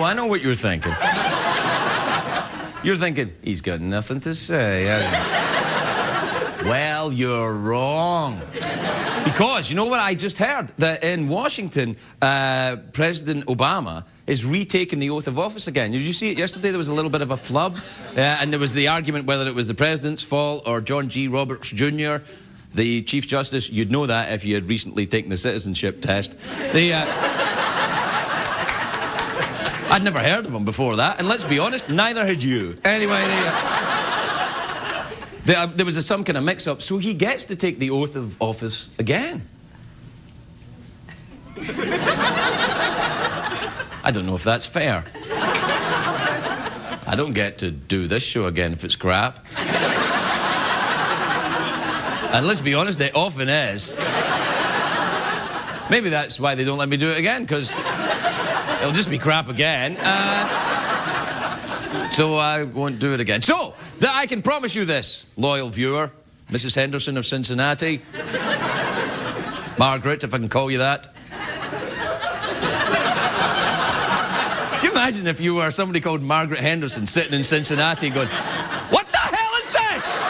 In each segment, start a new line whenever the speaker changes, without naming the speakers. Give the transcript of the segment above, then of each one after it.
Oh, I know what you're thinking. You're thinking, he's got nothing to say, hasn't he? Well, you're wrong. Because, you know what I just heard? That in Washington, President Obama is retaking the oath of office again. Did you see it yesterday? There was a little bit of a flub. And there was the argument whether it was the president's fault or John G. Roberts Jr., the Chief Justice. You'd know that if you had recently taken the citizenship test. I'd never heard of him before that, and let's be honest, neither had you. Anyway, there was some kind of mix-up, so he gets to take the oath of office again. I don't know if that's fair. I don't get to do this show again if it's crap. And let's be honest, it often is. Maybe that's why they don't let me do it again, because it'll just be crap again. So I won't do it again. So, I can promise you this, loyal viewer, Mrs. Henderson of Cincinnati. Margaret, if I can call you that. Can you imagine if you were somebody called Margaret Henderson sitting in Cincinnati going, what the hell is this?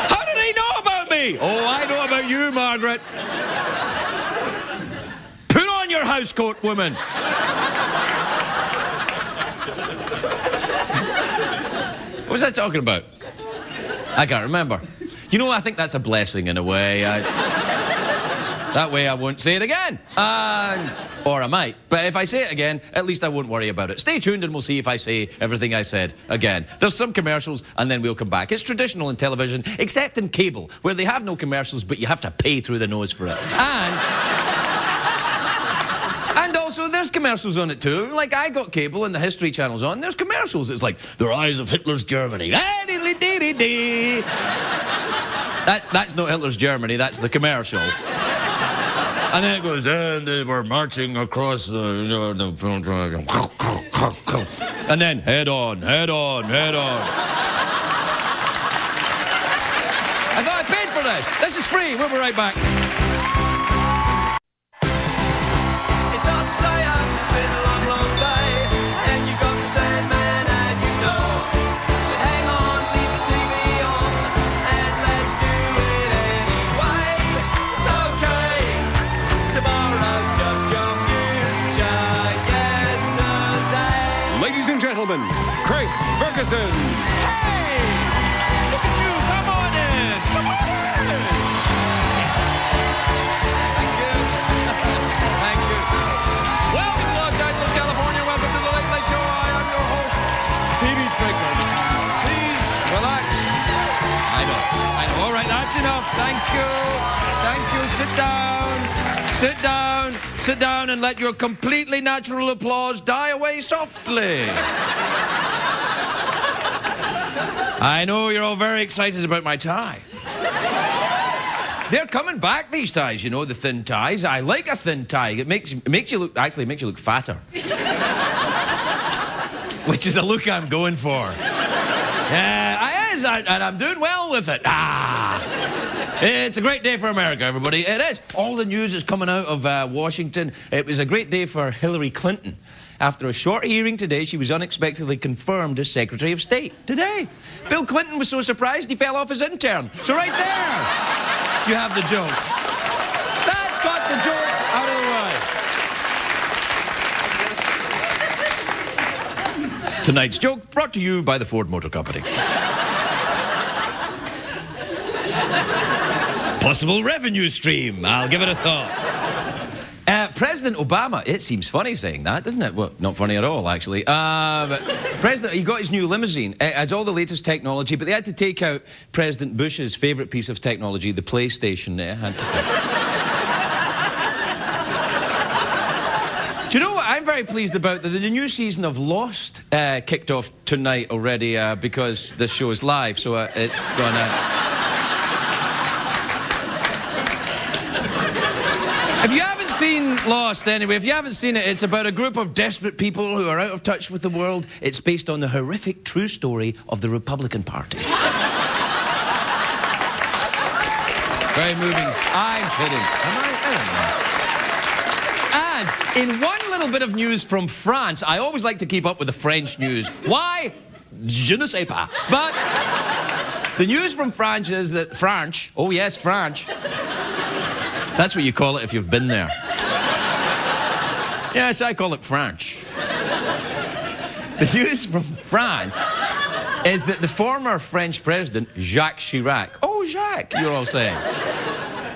How do they know about me? Oh, I know about you, Margaret. Put on your housecoat, woman. What was I talking about? I can't remember. You know, I think that's a blessing in a way. That way I won't say it again. Or I might. But if I say it again, at least I won't worry about it. Stay tuned and we'll see if I say everything I said again. There's some commercials and then we'll come back. It's traditional in television, except in cable, where they have no commercials, but you have to pay through the nose for it. And also, there's commercials on it too. Like, I got cable and the History Channel's on. There's commercials. It's like, the rise of Hitler's Germany. That's not Hitler's Germany, that's the commercial. And then it goes, and they were marching across the... And then, head on, head on, head on. I thought I paid for this. This is free. We'll be right back.
Ladies and gentlemen, Craig Ferguson.
Hey! Look at you! Come on in! Come on in! Thank you. Thank you. Welcome to Los Angeles, California. Welcome to the Late Late Show. I am your host, TV's Craig Ferguson. Please, relax. I know. All right, that's enough. Thank you. Thank you. Sit down. Sit down. Sit down and let your completely natural applause die away softly. I know you're all very excited about my tie. They're coming back, these ties, you know, the thin ties. I like a thin tie. It makes you look fatter. Which is a look I'm going for. Yeah, it is, and I'm doing well with it. It's a great day for America, everybody. It is. All the news is coming out of Washington. It was a great day for Hillary Clinton. After a short hearing today, she was unexpectedly confirmed as Secretary of State. Today. Bill Clinton was so surprised he fell off his intern. So right there, you have the joke. That's got the joke out of the way. Tonight's joke brought to you by the Ford Motor Company. Possible revenue stream. I'll give it a thought. President Obama, it seems funny saying that, doesn't it? Well, not funny at all, actually. But President, he got his new limousine. It has all the latest technology, but they had to take out President Bush's favourite piece of technology, the PlayStation there. Do you know what I'm very pleased about? The new season of Lost kicked off tonight already because this show is live, so it's gonna... If you haven't seen Lost, anyway, if you haven't seen it, it's about a group of desperate people who are out of touch with the world. It's based on the horrific true story of the Republican Party. Very moving. I'm kidding. Am I? I don't know. And in one little bit of news from France, I always like to keep up with the French news. Why? Je ne sais pas. But the news from France is that France, oh yes, France. That's what you call it if you've been there. Yes, I call it France. The news from France is that the former French president, Jacques Chirac, oh, Jacques, you're all saying,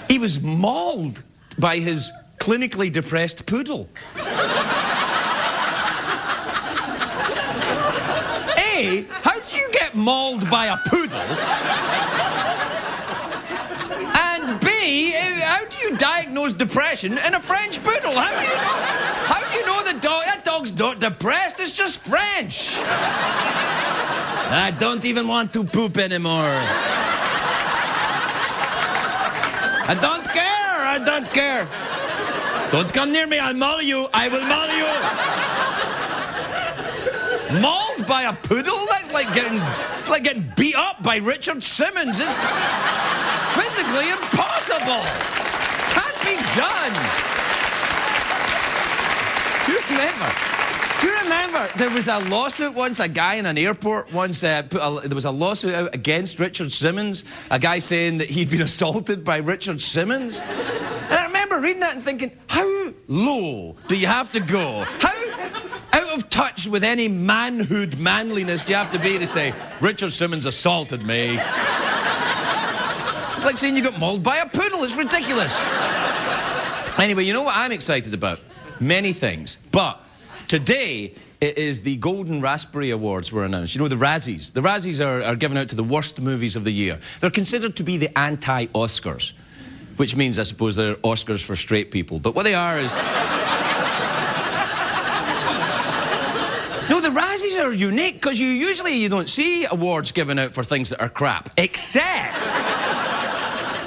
he was mauled by his clinically depressed poodle. A, how do you get mauled by a poodle? And B, how do you diagnose depression in a French poodle? How do you know? How do you know that dog's not depressed? It's just French. I don't even want to poop anymore. I don't care. I don't care. Don't come near me. I'll maul you. I will maul you. Mauled by a poodle? That's like getting beat up by Richard Simmons. It's physically impossible. Can't be done. Do you remember there was a lawsuit once, a guy in an airport once, there was a lawsuit out against Richard Simmons, a guy saying that he'd been assaulted by Richard Simmons? And I remember reading that and thinking, how low do you have to go? How out of touch with any manliness do you have to be to say, Richard Simmons assaulted me? It's like saying you got mauled by a poodle. It's ridiculous. Anyway, you know what I'm excited about? Many things. But today, it is the Golden Raspberry Awards were announced. You know, the Razzies. The Razzies are given out to the worst movies of the year. They're considered to be the anti-Oscars, which means, I suppose, they're Oscars for straight people. But what they are is... No, the Razzies are unique because you don't see awards given out for things that are crap.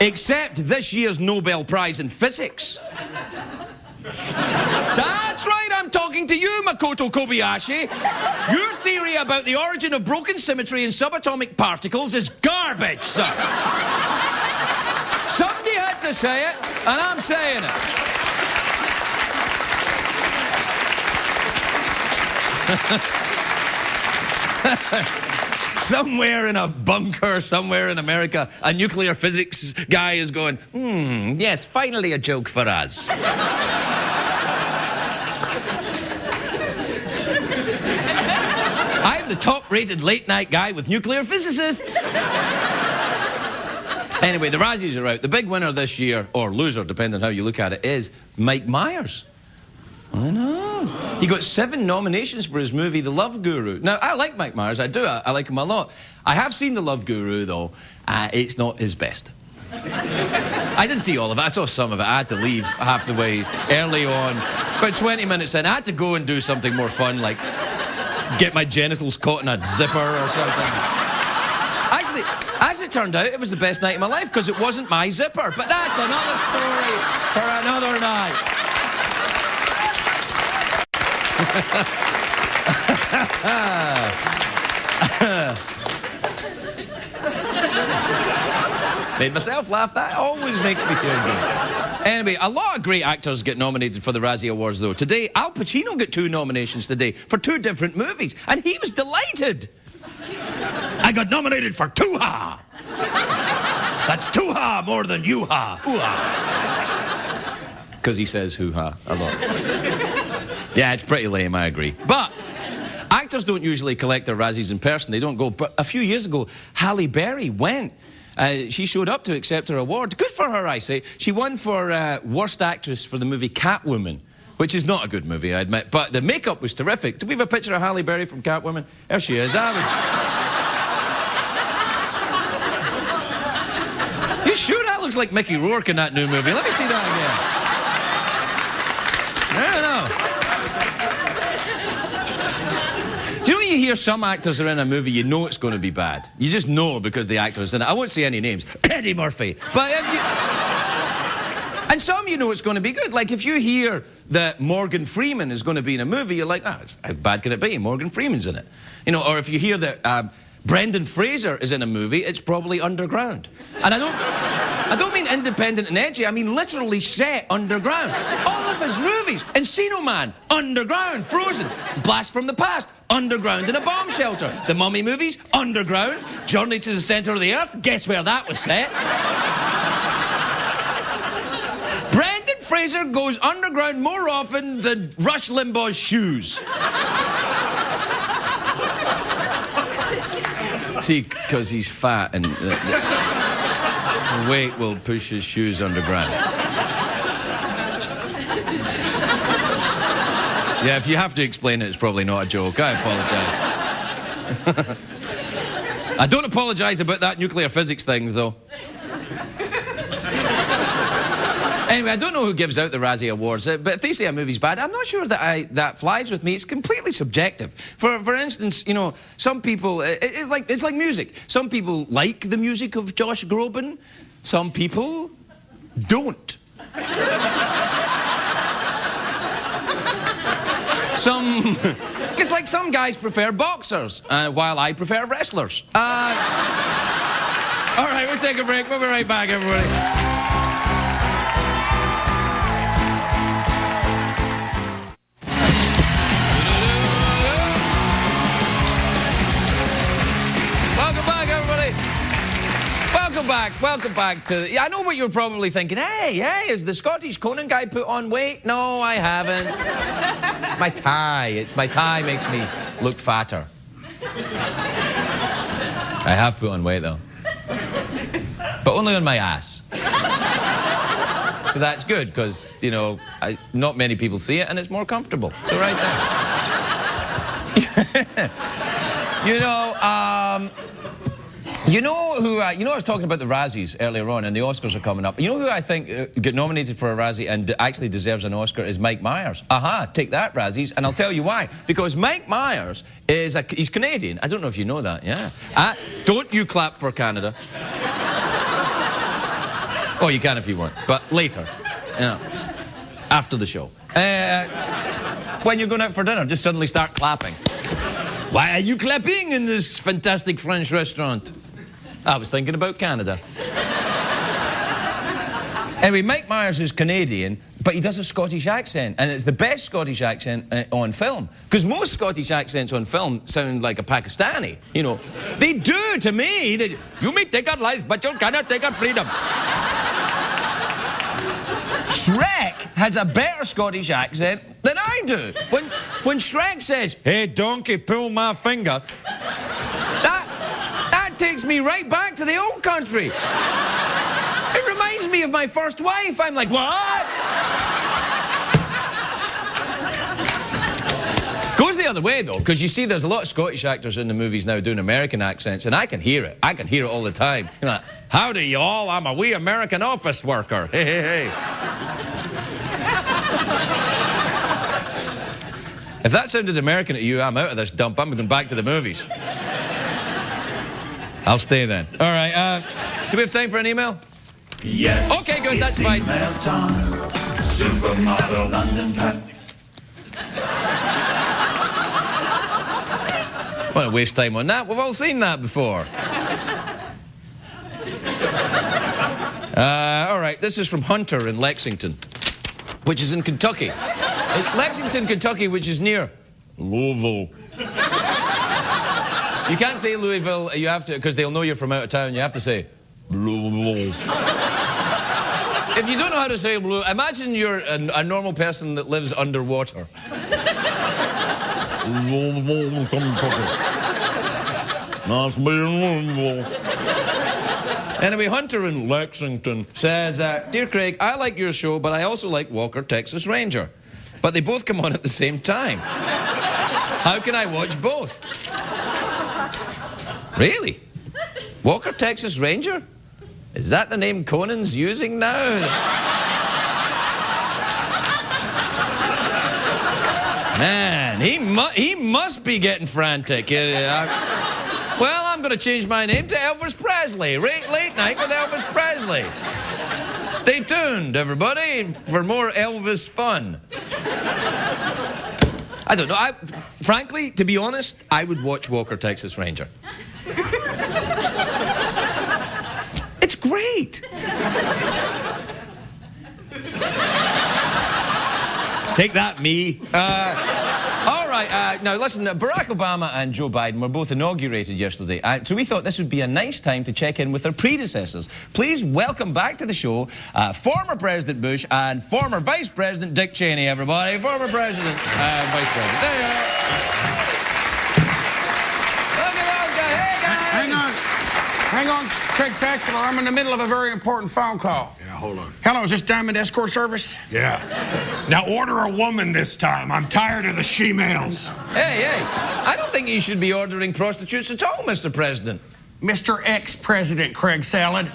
Except this year's Nobel Prize in Physics. That's right, I'm talking to you, Makoto Kobayashi. Your theory about the origin of broken symmetry in subatomic particles is garbage, sir. Somebody had to say it, and I'm saying it. Somewhere in a bunker, somewhere in America, a nuclear physics guy is going, yes, finally a joke for us. I'm the top-rated late-night guy with nuclear physicists. Anyway, the Razzies are out. The big winner this year, or loser, depending on how you look at it, is Mike Myers. I know. He got 7 nominations for his movie, The Love Guru. Now, I like Mike Myers. I do. I like him a lot. I have seen The Love Guru, though. It's not his best. I didn't see all of it. I saw some of it. I had to leave half the way early on. About 20 minutes in, I had to go and do something more fun, like get my genitals caught in a zipper or something. Actually, as it turned out, it was the best night of my life because it wasn't my zipper. But that's another story for another night. Made myself laugh. That always makes me feel good. Anyway, a lot of great actors get nominated for the Razzie Awards, though. Today, Al Pacino got 2 nominations today for 2 different movies, and he was delighted. I got nominated for 2-ha. That's 2-ha more than you-ha. Ooh-ha. Because he says hoo-ha a lot. Yeah, it's pretty lame, I agree. But actors don't usually collect their Razzies in person. They don't go. But a few years ago, Halle Berry went. She showed up to accept her award. Good for her, I say. She won for Worst Actress for the movie Catwoman, which is not a good movie, I admit. But the makeup was terrific. Do we have a picture of Halle Berry from Catwoman? There she is. You sure that looks like Mickey Rourke in that new movie? Let me see that again. I don't know. Do you know when you hear some actors are in a movie, you know it's going to be bad? You just know because the actor's in it. I won't say any names. Eddie Murphy. But and some you know it's going to be good. Like if you hear that Morgan Freeman is going to be in a movie, you're like, how bad can it be? Morgan Freeman's in it. You know, or if you hear that Brendan Fraser is in a movie, it's probably underground. And I don't mean independent and edgy, I mean literally set underground. All of his movies, Encino Man, underground. Frozen, Blast from the Past, underground in a bomb shelter. The Mummy movies, underground. Journey to the Centre of the Earth, guess where that was set? Brendan Fraser goes underground more often than Rush Limbaugh's shoes. See, because he's fat and weight will push his shoes underground. Yeah, if you have to explain it, it's probably not a joke. I apologise. I don't apologise about that nuclear physics thing, though. Anyway, I don't know who gives out the Razzie Awards, but if they say a movie's bad, I'm not sure that that flies with me. It's completely subjective. For instance, you know, some people, it's like music. Some people like the music of Josh Groban. Some people don't. It's like some guys prefer boxers, while I prefer wrestlers. All right, we'll take a break. We'll be right back, everybody. Welcome back to... Yeah, I know what you're probably thinking. Hey, is the Scottish Conan guy put on weight? No, I haven't. It's my tie. My tie makes me look fatter. I have put on weight, though. But only on my ass. So that's good, because, you know, not many people see it, and it's more comfortable. So right there. You know who I was talking about the Razzies earlier on, and the Oscars are coming up. You know who I think got nominated for a Razzie and actually deserves an Oscar is Mike Myers. Take that, Razzies, and I'll tell you why. Because Mike Myers he's Canadian. I don't know if you know that, yeah? Don't you clap for Canada. Oh, you can if you want, but later. After the show. When you're going out for dinner, just suddenly start clapping. Why are you clapping in this fantastic French restaurant? I was thinking about Canada. Anyway, Mike Myers is Canadian, but he does a Scottish accent, and it's the best Scottish accent on film. Because most Scottish accents on film sound like a Pakistani, you know. They do to me. You may take our lives, but you cannot take our freedom. Shrek has a better Scottish accent than I do. When Shrek says, "Hey, donkey, pull my finger," that takes me right back to the old country. It reminds me of my first wife. I'm like, what? Goes the other way, though, because you see there's a lot of Scottish actors in the movies now doing American accents, and I can hear it. I can hear it all the time. You know, like, howdy, y'all. I'm a wee American office worker. Hey, hey, hey. If that sounded American to you, I'm out of this dump. I'm going back to the movies. I'll stay then. All right, do we have time for an email?
Yes.
Okay, good, that's fine.
Email time. Supermodel London Pat.
I don't want to waste time on that. We've all seen that before. All right, this is from Hunter in Lexington, which is in Kentucky. Lexington, Kentucky, which is near Louisville. You can't say Louisville, you have to, because they'll know you're from out of town, you have to say Louisville. If you don't know how to say Louisville, imagine you're a normal person that lives underwater. Louisville, Kentucky. Nice being Louisville. Anyway, Hunter in Lexington says, "Dear Craig, I like your show, but I also like Walker, Texas Ranger. But they both come on at the same time. How can I watch both?" Really? Walker, Texas Ranger? Is that the name Conan's using now? Man, he must be getting frantic. Well, I'm going to change my name to Elvis Presley. Late night with Elvis Presley. Stay tuned, everybody, for more Elvis fun. I don't know. Frankly, to be honest, I would watch Walker, Texas Ranger. Take that, me. All right, now listen, Barack Obama and Joe Biden were both inaugurated yesterday, so we thought this would be a nice time to check in with their predecessors. Please welcome back to the show former President Bush and former Vice President Dick Cheney, everybody. Former President and Vice President. There you are. Look at those guys. Hey, guys.
Hang on, Craig Tackler. I'm in the middle of a very important phone call.
Yeah, hold on.
Hello, is this Diamond Escort Service?
Yeah. Now order a woman this time. I'm tired of the she-males.
Hey, I don't think you should be ordering prostitutes at all, Mr. President.
Mr. Ex-President Craig Salad.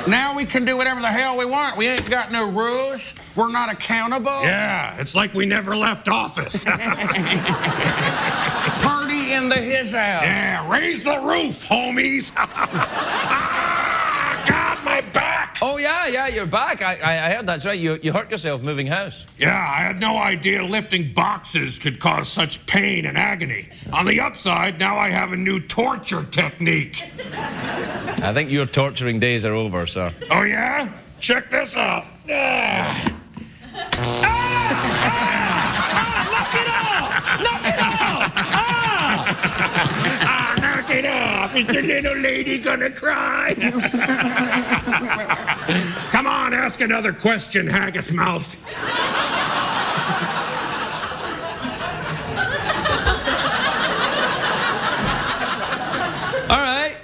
Now we can do whatever the hell we want. We ain't got no rules. We're not accountable.
Yeah, it's like we never left office.
Party in the his house.
Yeah, raise the roof, homies. God, my back.
Oh, yeah, you're back. I heard that's right. You hurt yourself moving house.
Yeah, I had no idea lifting boxes could cause such pain and agony. On the upside, now I have a new torture technique.
I think your torturing days are over, sir.
Oh, yeah? Check this out.
Knock it off! Knock it off!
Knock it off. Is the little lady gonna cry? Come on, ask another question, haggis mouth.
All right,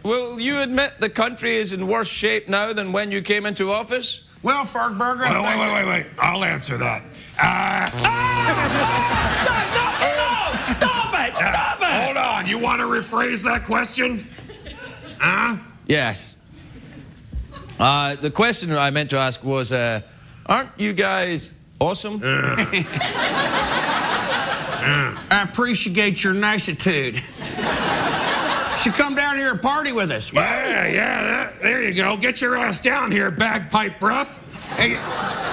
will you admit the country is in worse shape now than when you came into office?
Well, Fergberger...
Wait. I'll answer that.
Stop it!
Hold on. You want to rephrase that question? Huh?
Yes. The question I meant to ask was, aren't you guys awesome?
I appreciate your nicitude. Should come down here and party with us.
Yeah, there you go. Get your ass down here, bagpipe breath. Hey,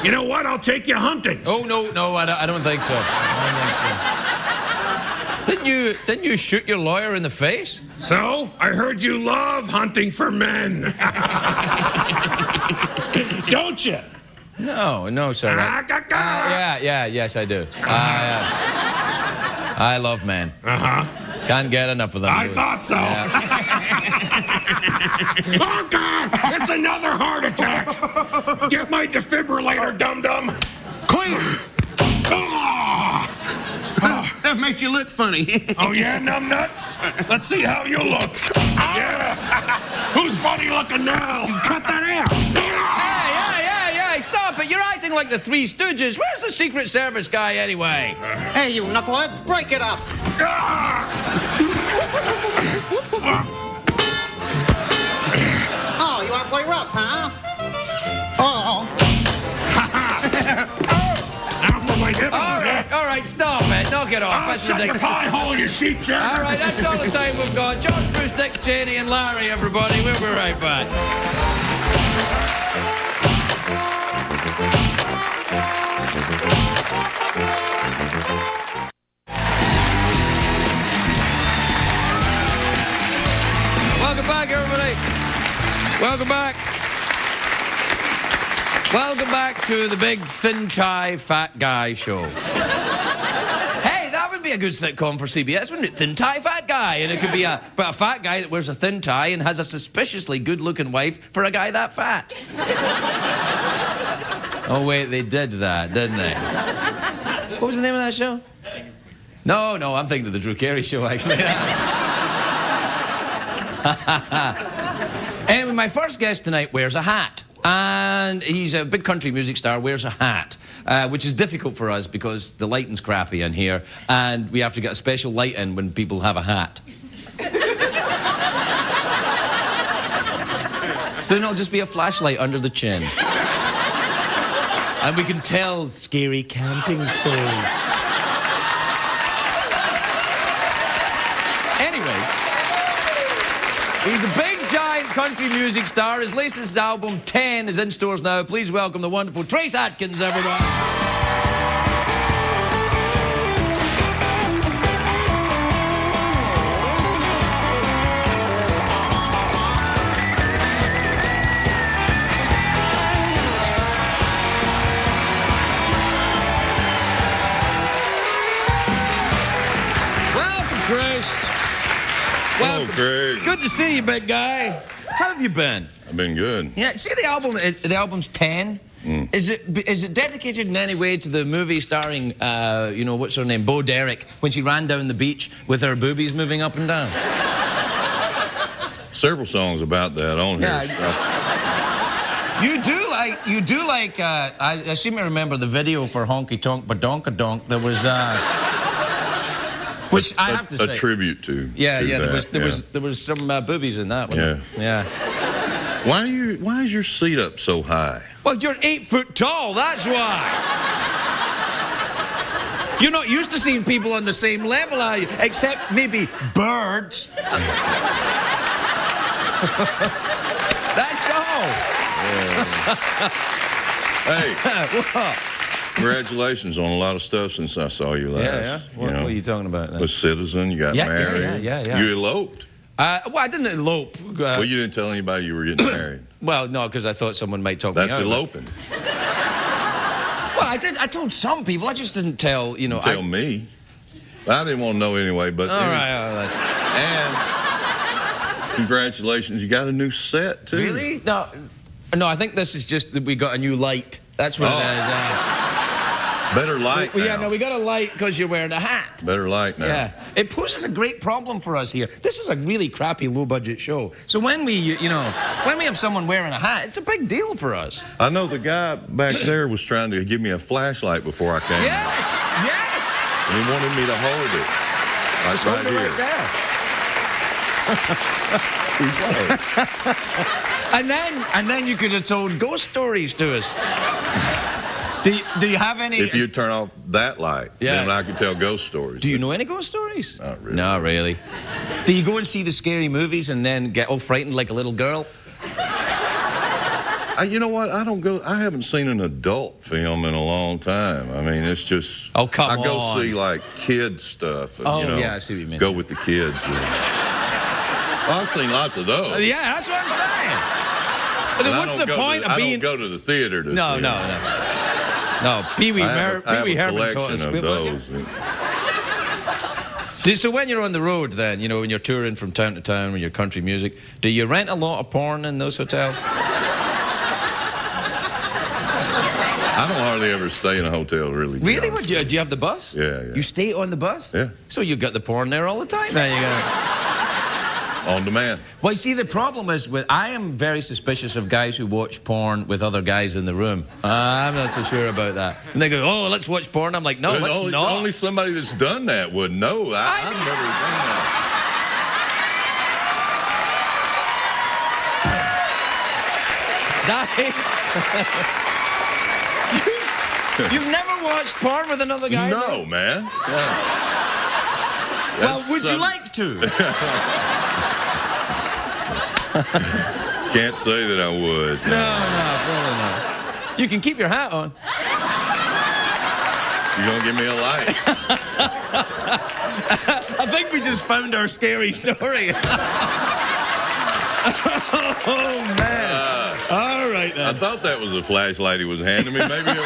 you know what? I'll take you hunting.
Oh, no, I don't think so. Didn't you shoot your lawyer in the face?
So, I heard you love hunting for men. Don't you?
No, sir. Yes, I do. I love men.
Uh-huh.
Can't get enough of them.
I thought so.
Yeah.
Oh, God! It's another heart attack! Get my defibrillator, dum-dum!
Clean!
Oh.
That makes you look funny.
Oh, yeah, numbnuts? Let's see how you look. Yeah. Who's funny looking now?
Cut that out.
Hey, stop it. You're acting like the Three Stooges. Where's the Secret Service guy anyway?
Hey, you knuckleheads, break it up. Oh, you want to play rough, huh? Oh.
Now for my nipples,
All right, stop it. Knock it off. That's
shut your
ridiculous.
pie hole, you sheep shirt.
All right, that's all the time we've got. George Bruce, Dick Cheney, and Larry, everybody. We'll be right back. Welcome back, everybody. Welcome back. Welcome back to the big thin tie fat guy show. Hey, that would be a good sitcom for CBS, wouldn't it? Thin tie fat guy, and it could be a fat guy that wears a thin tie and has a suspiciously good-looking wife for a guy that fat. Oh wait, they did that, didn't they? What was the name of that show? No, I'm thinking of the Drew Carey show, actually. Anyway, my first guest tonight wears a hat. And he's a big country music star, wears a hat, which is difficult for us because the lighting's crappy in here, and we have to get a special light in when people have a hat. So then it'll just be a flashlight under the chin. And we can tell scary camping stories. Anyway, he's a big, giant country music star. His latest album, 10, is in stores now. Please welcome the wonderful Trace Adkins, everyone. Chris. Well,
Hello, Craig.
good to see you, big guy. How have you been?
I've been good.
Yeah, see the album. The album's 10. Is it dedicated in any way to the movie starring, what's her name, Bo Derek, when she ran down the beach with her boobies moving up and down?
Several songs about that on here.
You do like. I seem to remember the video for Honky Tonk Badonkadonk. There was, which I have to say,
a tribute to.
Yeah,
to
yeah.
that.
There was some boobies in that one.
Yeah. Why is your seat up so high?
Well, you're 8 foot tall. That's why. You're not used to seeing people on the same level, are you? Except maybe birds. That's all.
Hey. Congratulations on a lot of stuff since I saw you last.
Yeah. What are you talking about then?
With Citizen, you got married.
Yeah.
You eloped.
Well, I didn't elope.
Well, you didn't tell anybody you were getting married.
Well, no, because I thought someone might talk me out.
That's eloping.
Well, I told some people. I just didn't tell,
Tell me. I didn't want to know anyway, but...
All right.
And congratulations, you got a new set, too.
Really? No, I think this is just that we got a new light. That's what it is.
Better light now.
Yeah, no, we got a light because you're wearing a hat.
Better light now.
Yeah. It poses a great problem for us here. This is a really crappy, low-budget show. So when we, when we have someone wearing a hat, it's a big deal for us.
I know the guy back there was trying to give me a flashlight before I came.
Yes!
And he wanted me to hold it. Like
Just
right
hold it
here.
Right there. and then you could have told ghost stories to us. Do you have any?
If you turn off that light, then I could tell ghost stories.
Do you know any ghost stories?
Not really.
Not really. Do you go and see the scary movies and then get all frightened like a little girl?
You know what? I haven't seen an adult film in a long time. I mean, it's just...
Oh, come on.
I go see, like, kid stuff. And,
yeah, I see what you mean.
Go with the kids. Well, I've seen lots of those.
Yeah, that's what I'm saying. But what's the point of being...
I don't go to the theater to see
No. No, Pee Wee Herman taught us.
I have a collection of those.
So when you're on the road then, when you're touring from town to town with your country music, do you rent a lot of porn in those hotels?
I don't hardly ever stay in a hotel, really.
Really? Do you have the bus?
Yeah.
You stay on the bus?
Yeah.
So you've got the porn there all the time then?
On demand.
Well, you see, the problem is I am very suspicious of guys who watch porn with other guys in the room. I'm not so sure about that. And they go, oh, let's watch porn. I'm like, no, let's not.
Only somebody that's done that would know. I've never done
that. You've never watched porn with another guy?
No, man. Yeah.
Well, would you like to?
Can't say that I would.
No, probably not. You can keep your hat on.
You gonna give me a light?
I think we just found our scary story. Oh, man. All right, then.
I thought that was a flashlight he was handing me. Maybe it wasn't.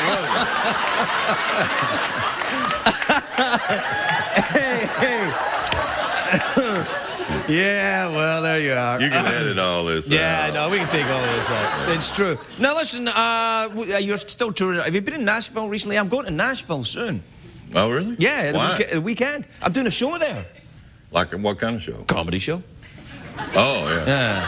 Hey. Yeah, well, there you are.
You can edit all this out.
Yeah, no, we can take all this out. It's true. Now, listen, you're still touring. Have you been in Nashville recently? I'm going to Nashville soon.
Oh, really?
Yeah,
Why?
the weekend. I'm doing a show there.
Like what kind of show?
Comedy show.
Oh, yeah.
Yeah.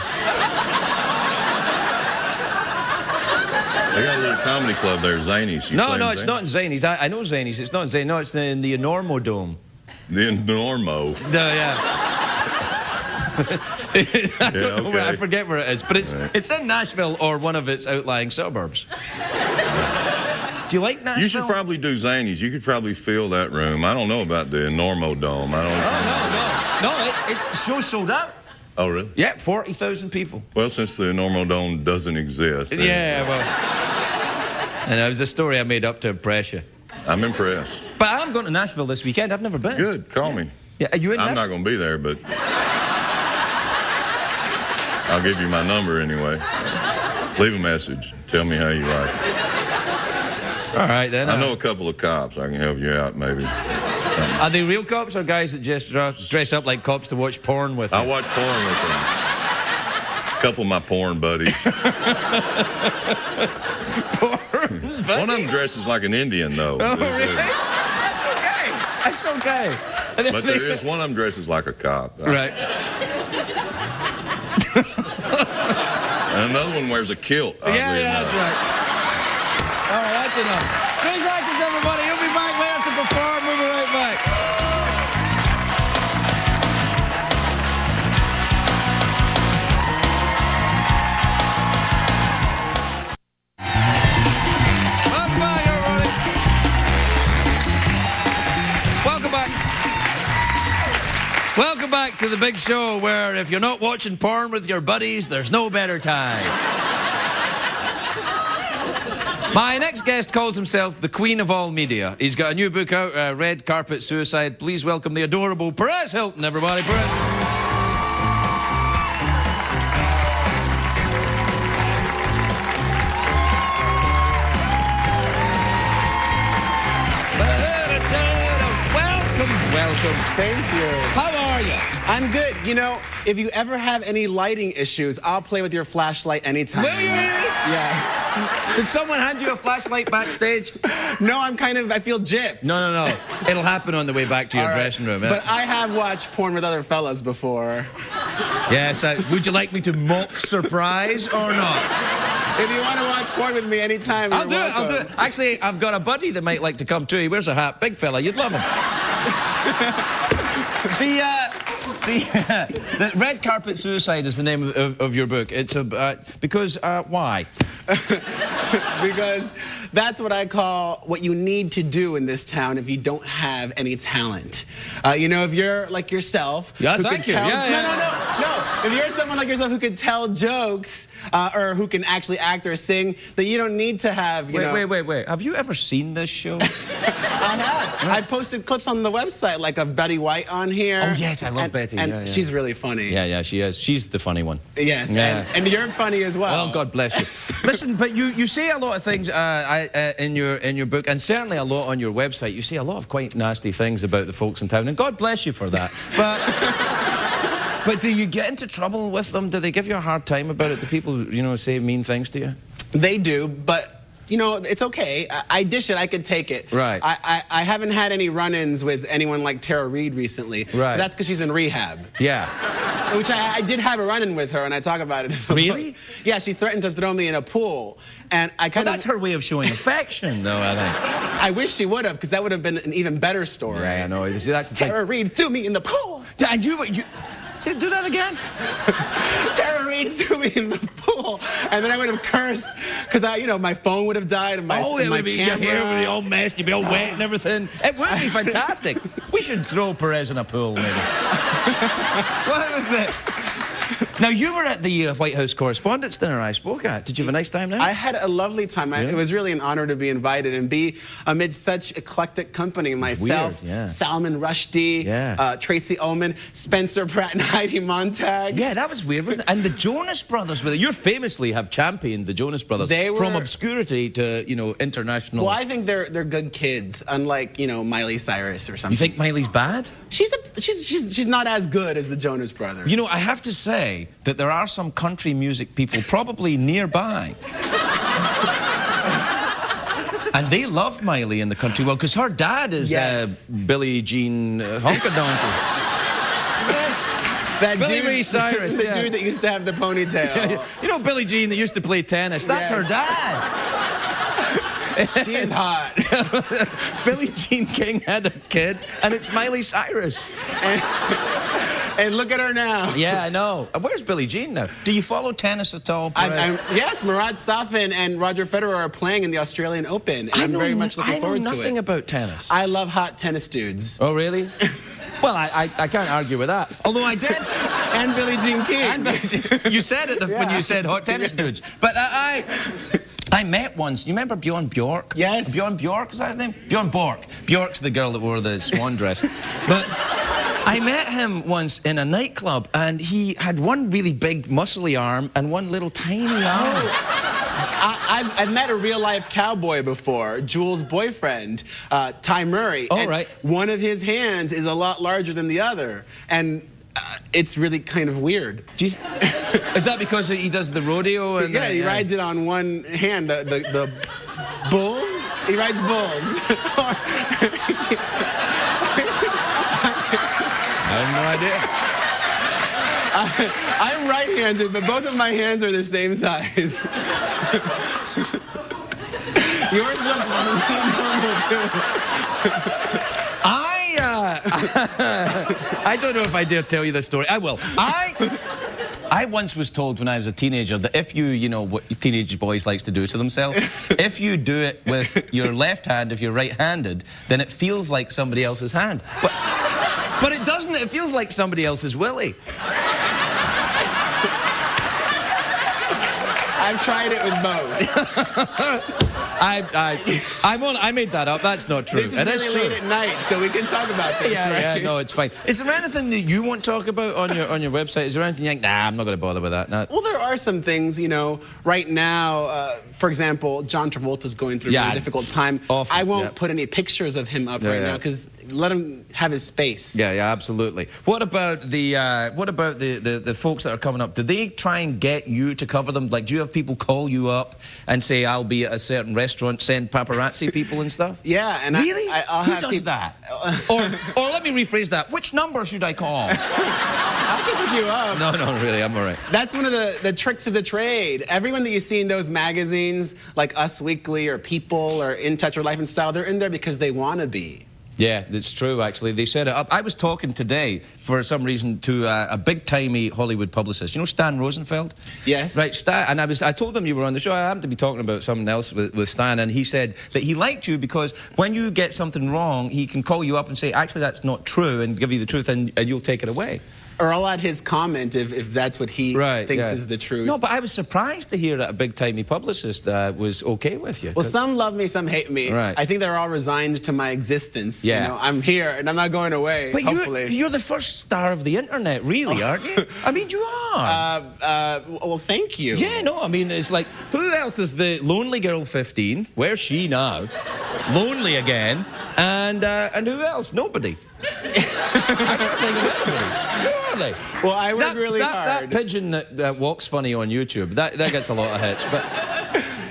They got a little comedy club there, Zanies.
No, it's not in Zanies. I know Zanies. It's not in Zanies. No, it's in the Enormo Dome.
The Enormo.
Yeah. I don't know where, I forget where it is, but it's in Nashville or one of its outlying suburbs. Do you like Nashville?
You should probably do Zanies. You could probably fill that room. I don't know about the Enormo Dome. I don't know.
No, it's show sold out.
Oh, really?
Yeah, 40,000 people.
Well, since the Enormo Dome doesn't exist.
Yeah, well. And it was a story I made up to impress you.
I'm impressed.
But I'm going to Nashville this weekend. I've never been.
Good. Call me.
Yeah, are you in
I'm not going to be there, but I'll give you my number anyway. Leave a message. Tell me how you like it.
All right, then.
I know a couple of cops. I can help you out, maybe. something.
Are they real cops or guys that just dress up like cops to watch porn with?
I watch porn with them. A couple of my porn buddies.
Porn buddies?
One of them dresses like an Indian, though.
Oh, really? That's okay. That's okay.
But there is one of them dresses like a cop.
Right.
And another one wears a kilt.
Yeah, that's right. All right, that's enough. Chris Adkins, everybody. He'll be back later to perform. We'll be right back. Welcome back, everybody. Welcome back. Welcome back to the big show where if you're not watching porn with your buddies, there's no better time. My next guest calls himself the Queen of all media. He's got a new book out, Red Carpet Suicide. Please welcome the adorable Perez Hilton, everybody. Perez. Welcome.
Thank you.
How are you?
I'm good. You know, if you ever have any lighting issues, I'll play with your flashlight anytime.
Will you really?
Yes.
Did someone hand you a flashlight backstage?
No, I feel gypped.
No. It'll happen on the way back to your
All right.
dressing room. Yeah?
But I have watched porn with other fellas before.
Yes, would you like me to mock surprise or not?
If you want to watch porn with me anytime,
I'll do it. Actually, I've got a buddy that might like to come too. He wears a hat. Big fella. You'd love him. The Red Carpet Suicide is the name of your book. It's because why?
Because that's what I call what you need to do in this town if you don't have any talent. You know, if you're like yourself,
Yeah,
who
thank
could
you.
tell,
Yeah.
No. If you're someone like yourself who could tell jokes or who can actually act or sing, then you don't need to have.
Wait. Have you ever seen this show?
I have. I posted clips on the website, like of Betty White on here.
Oh yes, I love Betty.
And
yeah.
she's really funny.
Yeah, she is. She's the funny one.
Yes,
Yeah.
and you're funny as well.
Well, God bless you. Listen, but you say a lot of things in your book, and certainly a lot on your website. You say a lot of quite nasty things about the folks in town, and God bless you for that. But do you get into trouble with them? Do they give you a hard time about it? Do people, say mean things to you?
They do, but. You know, it's okay. I dish it. I could take it.
Right.
I haven't had any run-ins with anyone like Tara Reid recently.
Right.
But that's because she's in rehab.
Yeah.
Which I did have a run-in with her, and I talk about it.
Really?
Yeah, she threatened to throw me in a pool. And I kind
Well, that's her way of showing affection, though, I think.
I wish she would have, because that would have been an even better story.
Yeah, I know. You see, that's the thing.
Tara Reid threw me in the pool.
And you say, do that again?
Tara Reid threw me in the pool, and then I would have cursed because my phone would have died and my
it
my
would be, your
camera.
hair would be all messed, you'd be all wet and everything. It would be fantastic. We should throw Perez in a pool, maybe. What was that? Now, you were at the White House Correspondents' Dinner I spoke at. Did you have a nice time there?
I had a lovely time. It was really an honor to be invited and be amid such eclectic company. Myself,
weird, yeah.
Salman Rushdie, Tracy Ullman, Spencer Pratt, and Heidi Montag.
Yeah, that was weird. And the Jonas Brothers, you famously have championed the Jonas Brothers from obscurity to, international.
Well, I think they're good kids, unlike, Miley Cyrus or something.
You think Miley's bad?
She's not as good as the Jonas Brothers.
I have to say that there are some country music people probably nearby. And they love Miley in the country world because her dad is Billie Jean Honkadonky.
That
Billy
dude,
Ray Cyrus,
the dude that used to have the ponytail.
You know Billie Jean that used to play tennis? That's her dad.
She's hot.
Billie Jean King had a kid, and it's Miley Cyrus.
And look at her now.
Yeah, I know. Where's Billie Jean now? Do you follow tennis at all, Perez?
Yes, Murat Safin and Roger Federer are playing in the Australian Open, and I'm very much looking forward to it.
I know nothing about tennis.
I love hot tennis dudes.
Oh, really? Well, I can't argue with that. Although I did.
And Billie Jean King.
And Billie Jean. You said it when you said hot tennis dudes. But I met once. You remember Bjorn Bjork?
Yes.
Bjorn Bjork, is that his name? Bjorn Bork. Bjork's the girl that wore the swan dress. But I met him once in a nightclub, and he had one really big, muscly arm and one little tiny arm.
I've met a real-life cowboy before, Jules' boyfriend, Ty Murray.
Oh,
and
right.
one of his hands is a lot larger than the other. And it's really kind of weird.
Is that because he does the rodeo? And
Yeah, he rides it on one hand, the bulls. He rides bulls.
I have no idea.
I'm right-handed, but both of my hands are the same size. Yours look normal, too.
I don't know if I dare tell you this story. I will. I once was told when I was a teenager that if you know what teenage boys likes to do to themselves, if you do it with your left hand, if you're right-handed, then it feels like somebody else's hand. But it doesn't. It feels like somebody else's willy.
I've tried it with both.
I made that up. That's not true.
This is really late at night, so we can talk about this, right?
Yeah, no, it's fine. Is there anything that you want to talk about on your website? Is there anything you think, nah, I'm not going to bother with that? No.
Well, there are some things, you know, right now, for example, John Travolta's going through a really difficult time.
Awful,
I won't put any pictures of him up right now because let him have his space.
Yeah, absolutely. What about the folks that are coming up? Do they try and get you to cover them? Like, do you have people call you up and say, I'll be at a certain restaurant, send paparazzi people and stuff?
Yeah, and
really?
I'll
Who
have
does that? Or let me rephrase that. Which number should I call?
I can pick you up.
No, really, I'm all right.
That's one of the tricks of the trade. Everyone that you see in those magazines, like Us Weekly or People or In Touch or Life and Style, they're in there because they want to be.
Yeah, that's true, actually. They set it up. I was talking today, for some reason, to a big-timey Hollywood publicist. You know Stan Rosenfeld?
Yes.
Right, Stan, and I told him you were on the show. I happened to be talking about something else with Stan, and he said that he liked you because when you get something wrong, he can call you up and say, actually, that's not true, and give you the truth, and you'll take it away.
Or I'll add his comment if that's what he thinks is the truth.
No, but I was surprised to hear that a big-timey publicist was okay with you.
Well, some love me, some hate me.
Right.
I think they're all resigned to my existence.
Yeah.
You know, I'm here, and I'm not going away,
But
hopefully.
you're the first star of the internet, really, aren't you? I mean, you are.
Well, thank you.
Yeah, no, I mean, it's like, who else is the lonely girl 15? Where's she now? Lonely again. And who else? Nobody. I can't think of anybody. Who are they?
Well, I work really hard.
That pigeon that walks funny on YouTube, that gets a lot of hits.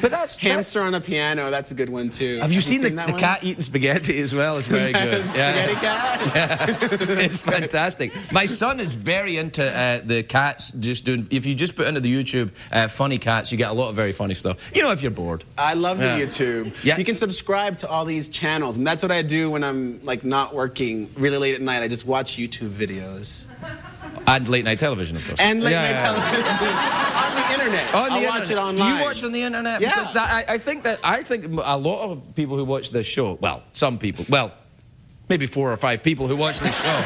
But that's...
Hamster on a piano, that's a good one, too.
Have you seen the
that one?
cat eating spaghetti as well? It's very good.
Spaghetti cat?
Yeah. It's fantastic. My son is very into the cats just doing... If you just put into the YouTube funny cats, you get a lot of very funny stuff. You know, if you're bored.
I love the YouTube.
Yeah.
You can subscribe to all these channels, and that's what I do when I'm, like, not working really late at night. I just watch YouTube videos.
And late-night television, of course.
And late-night television. On the internet. I'll watch it online.
Do you watch it on the internet?
Yeah.
Because I think a lot of people who watch this show, well, some people, well, maybe 4 or 5 people who watch this show,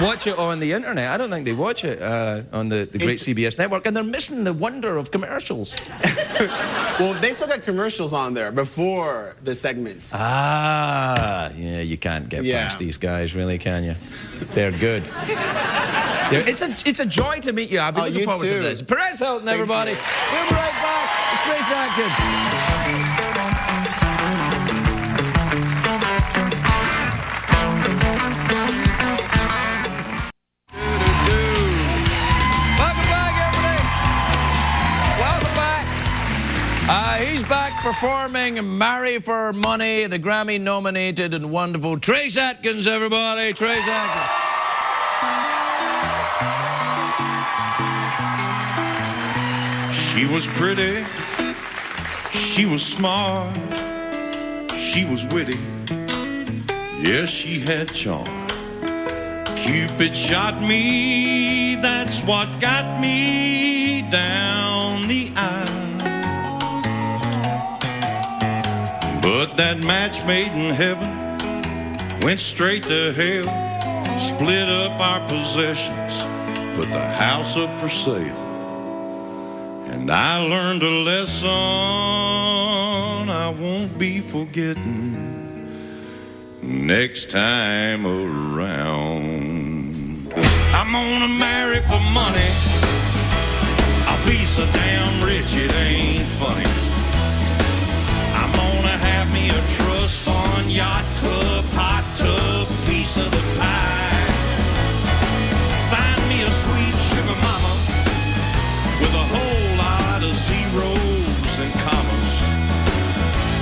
watch it on the internet. I don't think they watch it on the great CBS network, and they're missing the wonder of commercials.
Well, they still got commercials on there before the segments.
Yeah, you can't get past these guys, really, can you? They're good. It's a joy to meet you. I've been looking forward to this. Perez Hilton, everybody. We'll be right back. It's Trace Adkins. Welcome back, everybody. Welcome back. He's back performing Marry for Money, the Grammy-nominated and wonderful Trace Adkins, everybody. Trace Adkins.
She was pretty, she was smart, she was witty, yes, she had charm. Cupid shot me, that's what got me down the aisle. But that match made in heaven went straight to hell, split up our possessions, put the house up for sale. And I learned a lesson I won't be forgetting next time around. I'm gonna marry for money, I'll be so damn rich it ain't funny. yacht club, hot tub, piece of the pie. Find me a sweet sugar mama with a whole lot of zeros and commas.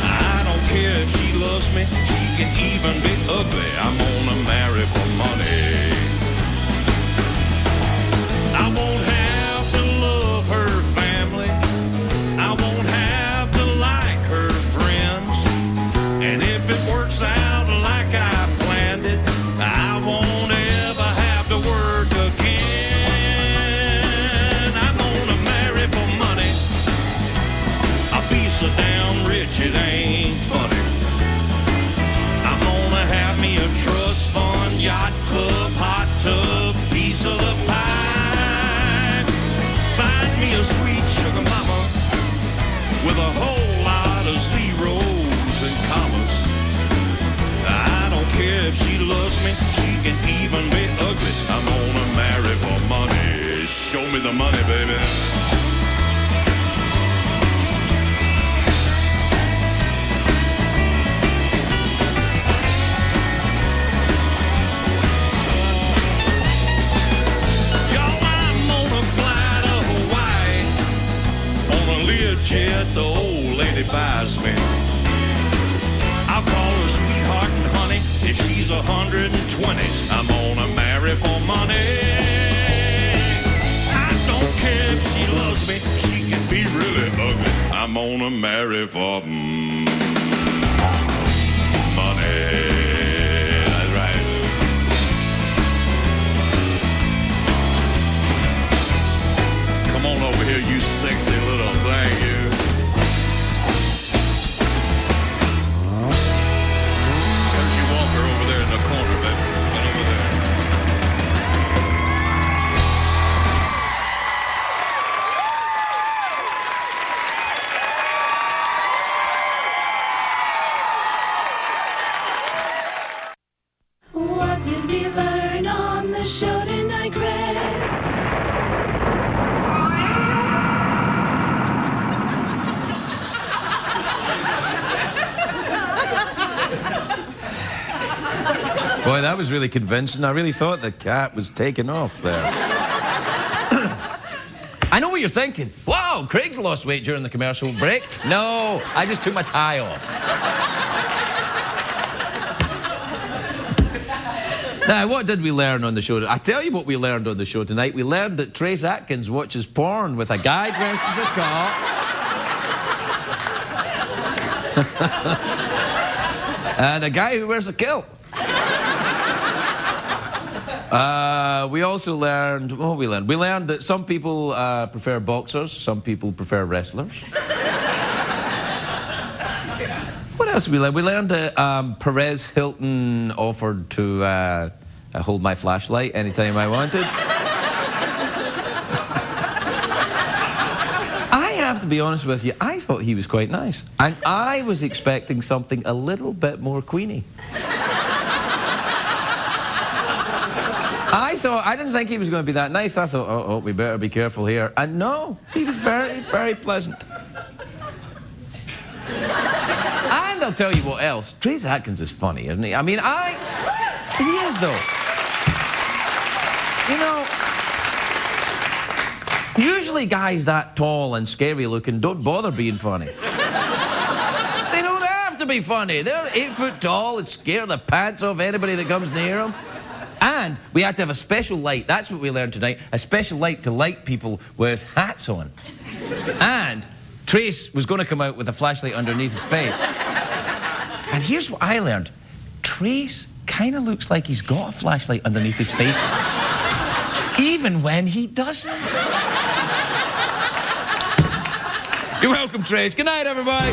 I don't care if she loves me, she can even be ugly. I'm gonna marry for money. I won't have to love her family, I won't have to like her friends, and if it works out like I planned it, I won't ever have to work again. I'm gonna marry for money, I'll be so damn rich it ain't funny. I'm gonna have me a trust fund, yacht club, hot tub, piece of the pie. Find me a sweet sugar mama with a whole lot of zeros and commas. I don't care if she loves me, she can even be ugly. I'm gonna marry for money. Show me the money, baby. Jet the old lady buys me. I'll call her sweetheart and honey if she's 120. I'm gonna marry for money. I don't care if she loves me, she can be really ugly. I'm gonna marry for money. That's right. Come on over here, you sexy little thing, you. There's your walker over there in the corner, baby. Get over there.
What did we learn on the show tonight, Greg?
Boy, that was really convincing. I really thought the cat was taking off there. I know what you're thinking. Wow, Craig's lost weight during the commercial break. No, I just took my tie off. Now, what did we learn on the show? I tell you what we learned on the show tonight. We learned that Trace Adkins watches porn with a guy dressed as a cop. And a guy who wears a kilt. We also learned, what we learned? We learned that some people prefer boxers, some people prefer wrestlers. What else did we learn? We learned that Perez Hilton offered to hold my flashlight anytime I wanted. I have to be honest with you, I thought he was quite nice. And I was expecting something a little bit more Queenie. I didn't think he was going to be that nice. I thought, oh, we better be careful here. And no, he was very, very pleasant. And I'll tell you what else. Trace Adkins is funny, isn't he? I mean, he is, though. You know, usually guys that tall and scary looking don't bother being funny. They don't have to be funny. They're 8 foot tall and scare the pants off anybody that comes near them. And we had to have a special light. That's what we learned tonight. A special light to light people with hats on. And Trace was going to come out with a flashlight underneath his face. And here's what I learned. Trace kind of looks like he's got a flashlight underneath his face, even when he doesn't. You're welcome, Trace. Good night, everybody.